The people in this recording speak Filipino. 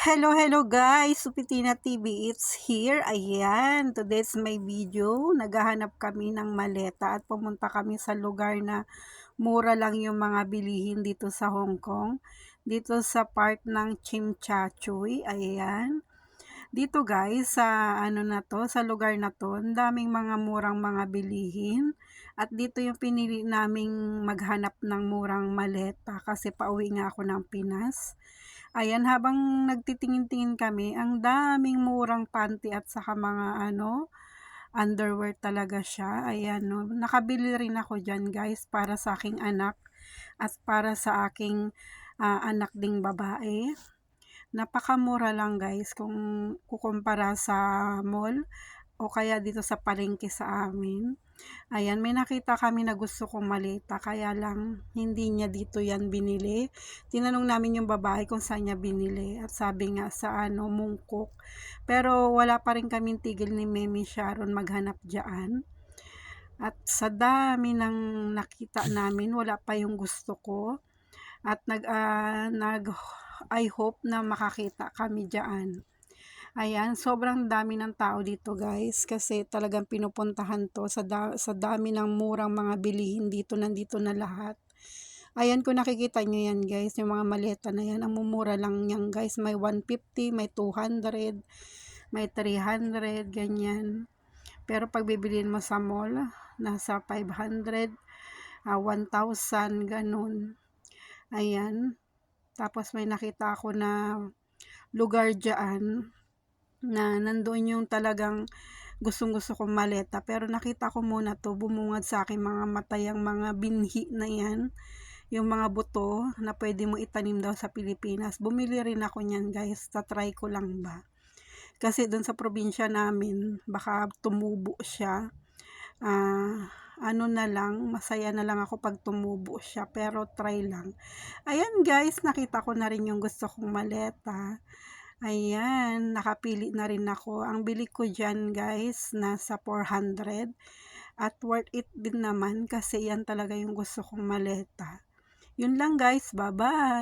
Hello guys! Supitina TV, it's here. Ayan, today's my video. Naghahanap kami ng maleta at pumunta kami sa lugar na mura lang yung mga bilihin dito sa Hong Kong. Dito sa part ng Chimchachoy. Ayan. Dito guys, sa sa lugar na to, ang daming mga murang mga bilihin. At dito yung pinili naming maghanap ng murang maleta kasi pauwi nga ako ng Pinas. Ayan, habang nagtitingin-tingin kami, ang daming murang panty at saka mga underwear talaga siya. Ayan, no. Nakabili rin ako dyan guys para sa aking anak at para sa aking anak ding babae. Napakamura lang guys kung kukumpara sa mall o kaya dito sa palengke sa amin. Ayan, may nakita kami na gusto kong maleta, kaya lang hindi niya dito yan binili. Tinanong namin yung babae kung saan niya binili at sabi nga sa Mungkok. Pero wala pa rin kaming tigil ni Memi Sharon maghanap dyan. At sa dami ng nakita namin, wala pa yung gusto ko. At I hope na makakita kami dyan. Ayan, sobrang dami ng tao dito guys kasi talagang pinupuntahan to sa dami ng murang mga bilihin dito, nandito na lahat. Ayan, kung nakikita nyo yan guys, yung mga maleta na yan, ang mumura lang yan guys, may 150, may 200, may 300, ganyan. Pero pag bibiliin mo sa mall, nasa 500, 1,000, ganun. Ayan, tapos may nakita ako na lugar dyan, na nandoon yung talagang gustong-gusto kong maleta. Pero nakita ko muna to, bumungad sa akin mga matayang mga binhi na yan. Yung mga buto na pwede mo itanim daw sa Pilipinas. Bumili rin ako niyan guys, tatry ko lang ba. Kasi doon sa probinsya namin, baka tumubo siya. Na lang, masaya na lang ako pag tumubo siya, pero try lang. Ayan guys, nakita ko na rin yung gusto kong maleta. Ayan, nakapili na rin ako. Ang bili ko dyan guys, nasa 400. At worth it din naman kasi yan talaga yung gusto kong maleta. Yun lang guys, bye-bye!